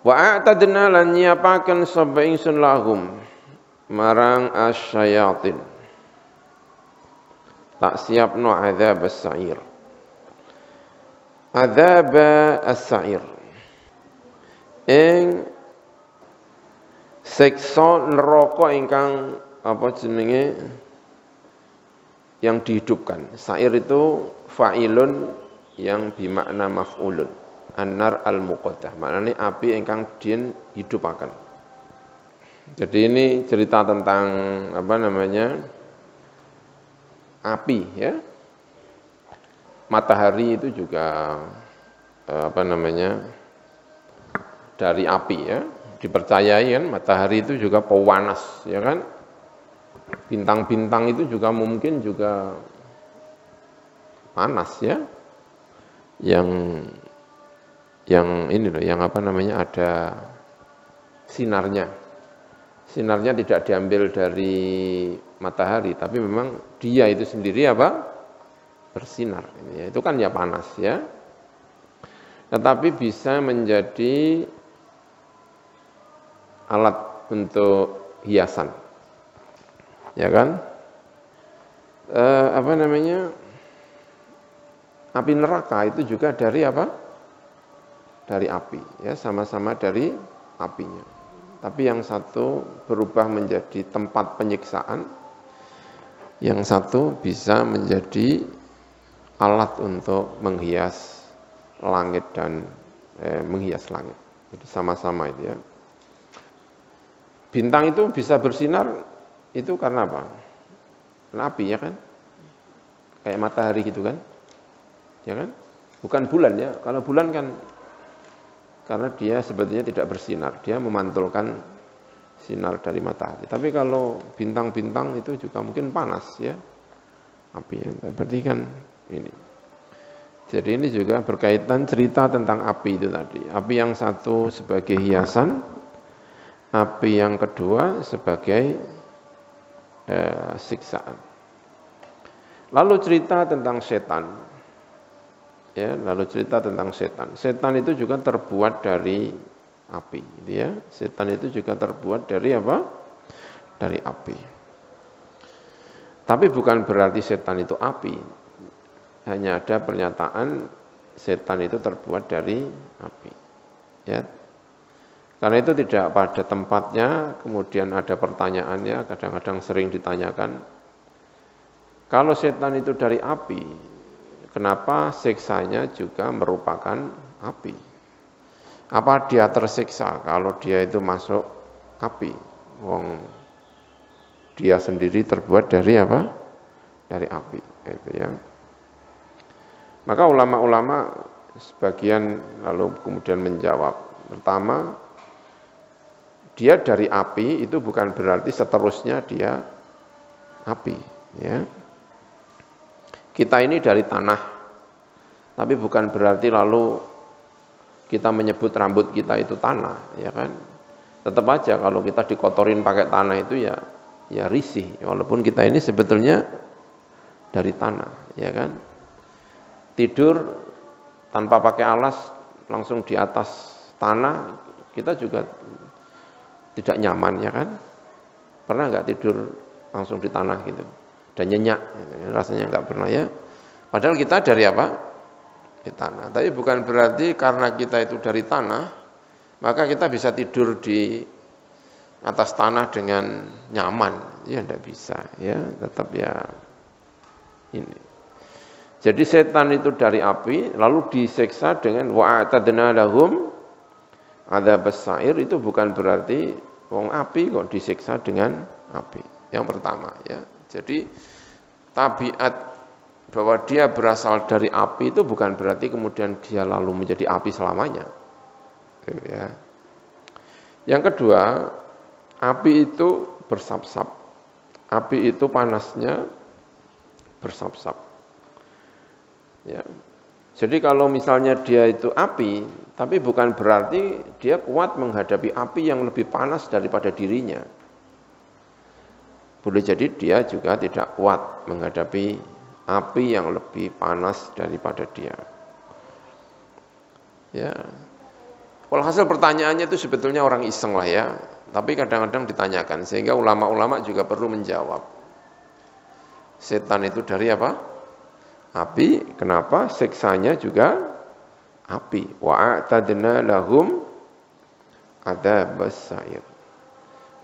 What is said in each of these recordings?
Wa a'tadna lan nyiapaken sapa ingsun lahum marang asyayatin. Tak siapno azab as-sa'ir. Azab as-sa'ir. Ing siksa neraka ingkang apa jenenge yang dihidupkan. Sa'ir itu fa'ilun yang bimakna maf'ulun. An-nar al-muqaddah. Maknanya api ingkang din hidupaken. Jadi ini cerita tentang apa namanya? Api ya. Matahari itu juga apa namanya? Dari api ya. Dipercayai kan matahari itu juga pewanas ya kan? Bintang-bintang itu juga mungkin juga panas ya. Yang ini loh, yang apa namanya ada sinarnya. Sinarnya tidak diambil dari matahari, tapi memang dia itu sendiri apa? Bersinar. Itu kan ya panas ya. Tetapi bisa menjadi alat untuk hiasan. Ya kan? Apa namanya? Api neraka itu juga dari apa? Dari api, ya sama-sama dari apinya. Tapi yang satu berubah menjadi tempat penyiksaan, yang satu bisa menjadi alat untuk menghias langit dan menghias langit. Jadi sama-sama itu ya. Bintang itu bisa bersinar itu karena apa? Karena api ya kan? Kayak matahari gitu kan? Ya kan? Bukan bulan ya. Kalau bulan kan karena dia sebetulnya tidak bersinar, dia memantulkan sinar dari matahari. Tapi kalau bintang-bintang itu juga mungkin panas ya, api. Berarti kan ini. Jadi ini juga berkaitan cerita tentang api itu tadi. Api yang satu sebagai hiasan, api yang kedua sebagai siksaan. Lalu cerita tentang setan. Ya, lalu cerita tentang setan. Setan itu juga terbuat dari api, gitu ya. Setan itu juga terbuat dari apa? Dari api. Tapi bukan berarti setan itu api. Hanya ada pernyataan setan itu terbuat dari api. Ya. Karena itu tidak pada tempatnya, kemudian ada pertanyaannya, kadang-kadang sering ditanyakan. Kalau setan itu dari api, kenapa siksanya juga merupakan api? Apa dia tersiksa kalau dia itu masuk api? Wong dia sendiri terbuat dari apa? Dari api, gitu ya. Maka ulama-ulama sebagian lalu kemudian menjawab. Pertama, dia dari api itu bukan berarti seterusnya dia api, ya. Kita ini dari tanah, tapi bukan berarti lalu kita menyebut rambut kita itu tanah, ya kan? Tetap aja kalau kita dikotorin pakai tanah itu ya risih, walaupun kita ini sebetulnya dari tanah, ya kan? Tidur tanpa pakai alas langsung di atas tanah, kita juga tidak nyaman, ya kan? Pernah nggak tidur langsung di tanah gitu? Dan nyenyak, rasanya enggak pernah ya. Padahal kita dari apa? Di tanah. Tapi bukan berarti karena kita itu dari tanah, maka kita bisa tidur di atas tanah dengan nyaman. Ya enggak bisa, ya tetap ya ini. Jadi setan itu dari api, lalu disiksa dengan wa'atadna lahum adzabas sa'ir, itu bukan berarti wong api kok disiksa dengan api. Yang pertama ya. Jadi tabiat bahwa dia berasal dari api itu bukan berarti kemudian dia lalu menjadi api selamanya. Ya. Yang kedua, api itu bersap-sap. Api itu panasnya bersap-sap. Ya. Jadi kalau misalnya dia itu api, tapi bukan berarti dia kuat menghadapi api yang lebih panas daripada dirinya. Boleh jadi dia juga tidak kuat menghadapi api yang lebih panas daripada dia. Ya. Walhasil pertanyaannya itu sebetulnya orang iseng lah ya, tapi kadang-kadang ditanyakan sehingga ulama-ulama juga perlu menjawab. Setan itu dari apa? Api. Kenapa? Siksanya juga api. Wa a'tadna lahum adzabas sa'ir.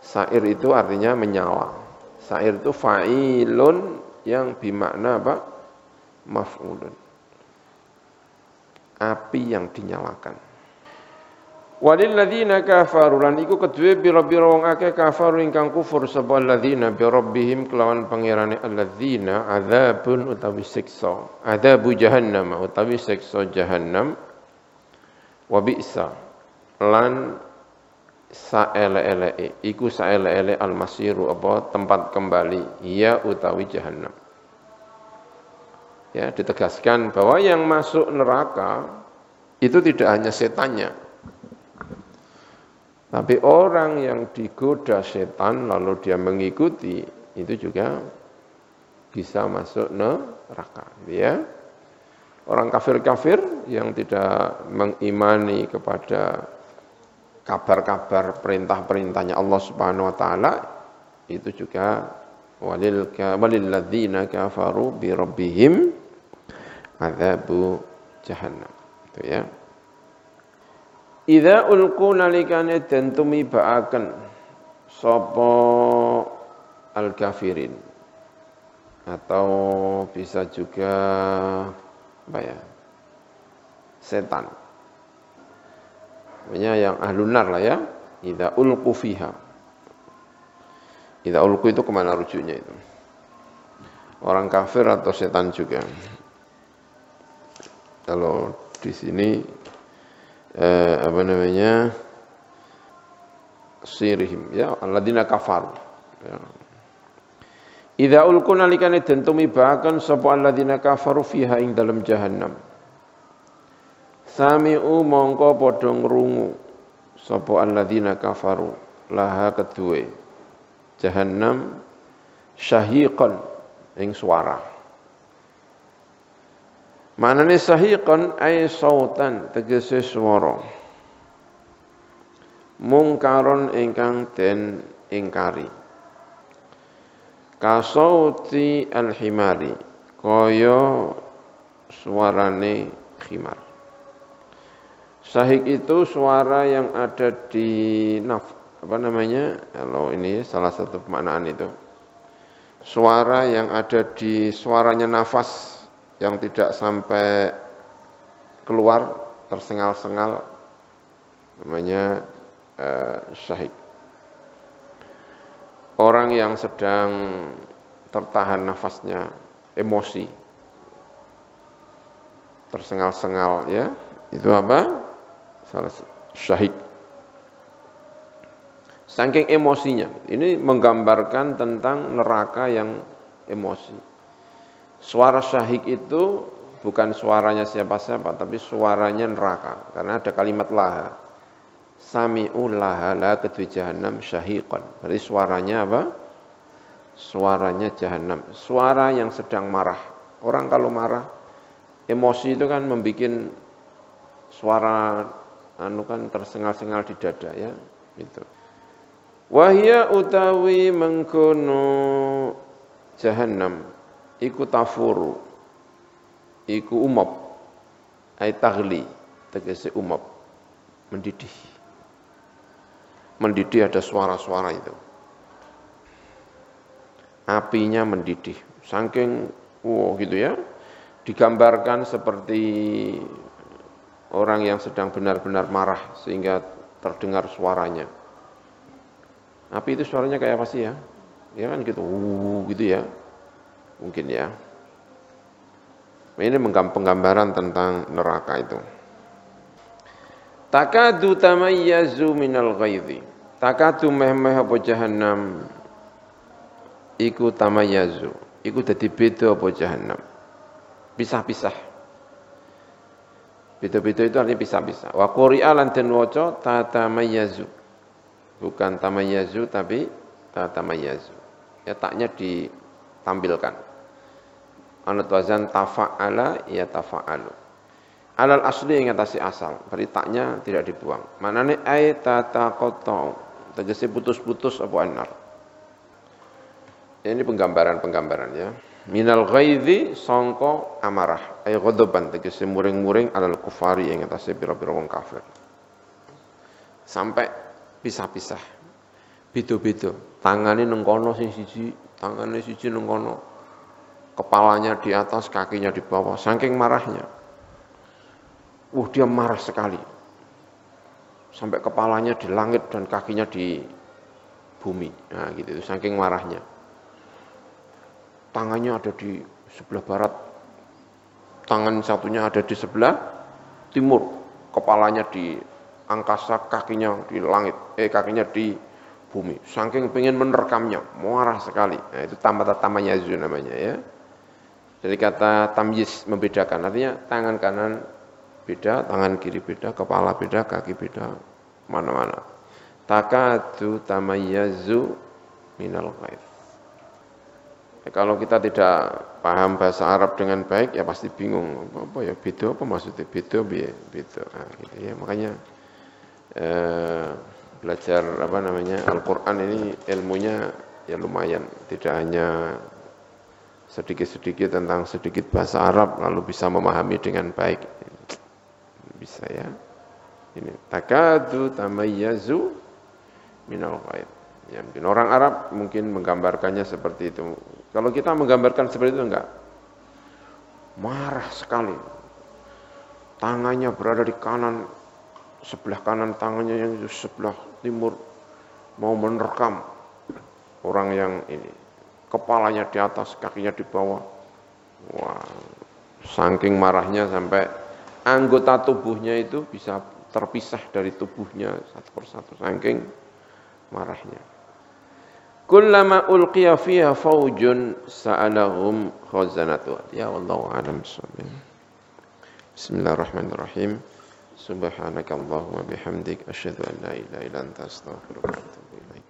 Sa'ir itu artinya menyala. Sa'ir itu fa'ilun yang bermakna apa? Maf'ulun. Api yang dinyalakan. Walil ladzina kafaru lan iku kedue pira-pira wong akeh kafaru ingkang kufur sapa alladzina bi rabbihim kelawan pangerane alladzina adzabun utawi siksa adzabu jahannam utawi siksa jahannam wa bi'sa lan saele-eleke iku saele-ele almasiru apa tempat kembali ya utawi jahannam. Ya, ditegaskan bahwa yang masuk neraka itu tidak hanya setannya, tapi orang yang digoda setan lalu dia mengikuti itu juga bisa masuk neraka, ya. Orang kafir-kafir yang tidak mengimani kepada kabar-kabar perintah-perintahnya Allah Subhanahu wa taala itu juga walil ladzina kafaru bi rabbihim adzabu jahannam. Itu ya. Idza ulqu nalikane den tumibaaken sapa al-kafirin atau bisa juga apa ya? Setan. Namanya yang ahlunar lah ya. Idza ulqu fiha. Idza ulqu itu kemana rujuknya itu? Orang kafir atau setan juga? Kalau di sini apa namanya sirihim ya alladzina kafar ya. Idza ulqu nalikane den tumibaken sapa alladzina kafaru fiha ing dalam jahannam sami'u mongko padha ngrungu sapa alladzina kafaru laha kedue jahannam syahiqan ing suara. Manane sahiqan ay sautan tegese swara. Mungkaron ingkang den ingkari. Kasauti al-himari kaya suarane khimar. Sahik itu suara yang ada di apa namanya? Kalau ini salah satu pemaknaan itu. Suara yang ada di suaranya nafas yang tidak sampai keluar tersengal-sengal namanya syahik. Orang yang sedang tertahan nafasnya, emosi, tersengal-sengal ya, itu apa? Salah syahik. Saking emosinya, ini menggambarkan tentang neraka yang emosi. Suara syahik itu bukan suaranya siapa-siapa, tapi suaranya neraka. Karena ada kalimat laha. Sami'u laha la kedui jahannam syahiqan. Berarti suaranya apa? Suaranya jahannam. Suara yang sedang marah. Orang kalau marah, emosi itu kan membuat suara kan tersengal-sengal di dada ya. Gitu. Wahya utawi mengkono jahannam. Iku tafuru, iku umap, ay taghli, tegese umap, mendidih. Mendidih ada suara-suara itu. Apinya mendidih, saking, gitu ya, digambarkan seperti orang yang sedang benar-benar marah sehingga terdengar suaranya. Api itu suaranya kayak apa sih ya? Ya kan gitu, gitu ya. Mungkin ya. Ini penggambaran tentang neraka itu. Takadu tamayyazu minal ghaidhi. Takadu meh-meh apa jahannam. Iku tamayyazu. Iku dadi beda apa jahannam. Pisah-pisah. Beda-beda itu artinya pisah-pisah. Wa quri'a lan den waca tatamayyazu. Bukan tamayyazu tapi tatamayyazu. Ya taknya ditampilkan. Anut wazan tafa'ala ya tafa'alu. alal asli yang atasi asal, beritanya tidak dibuang. Manane ay tataqatta'u, tegese putus-putus apa annar. Ini penggambaran ya. Minal ghaidhi sangka amarah, ay ghadaban tegese muring-muring alal kufari yang atase pira-pira wong kafir. Sampai pisah-pisah. Beda-beda. Tangane nang kono sing siji, tangane siji nang kono. Kepalanya di atas, kakinya di bawah, saking marahnya. Dia marah sekali. Sampai kepalanya di langit dan kakinya di bumi. Nah, gitu, saking marahnya. Tangannya ada di sebelah barat, tangan satunya ada di sebelah timur, kepalanya di angkasa, kakinya di langit, kakinya di bumi. Saking pengen menerkamnya, marah sekali. Nah, itu tamayyazu namanya ya. Jadi kata tamyiz membedakan, artinya tangan kanan beda, tangan kiri beda, kepala beda, kaki beda, mana-mana. Takadu tamayyazu minal ghaidh. Kalau kita tidak paham bahasa Arab dengan baik, ya pasti bingung. Apa ya, beda apa maksudnya? Beda. Nah, gitu ya. Makanya belajar Al-Quran ini ilmunya ya lumayan. Tidak hanya sedikit-sedikit tentang sedikit bahasa Arab, lalu bisa memahami dengan baik. Bisa ya. Ini takadu tamayyazu minal ghaidh. Ya, mungkin orang Arab mungkin menggambarkannya seperti itu. Kalau kita menggambarkan seperti itu enggak. Marah sekali. Tangannya berada di kanan, sebelah kanan tangannya yang di sebelah timur mau menerkam orang yang ini. Kepalanya di atas, kakinya di bawah. Wah, saking marahnya sampai anggota tubuhnya itu bisa terpisah dari tubuhnya satu persatu. Saking marahnya. Kullama ulqiya fiha faujun sa'alahum khazanatu. Ya wallahu a'lam bissawab. Bismillahirrahmanirrahim. Subhanakallahumma bihamdik asyhadu an la ilaha illa anta astaghfiruka wa atubu ilaik.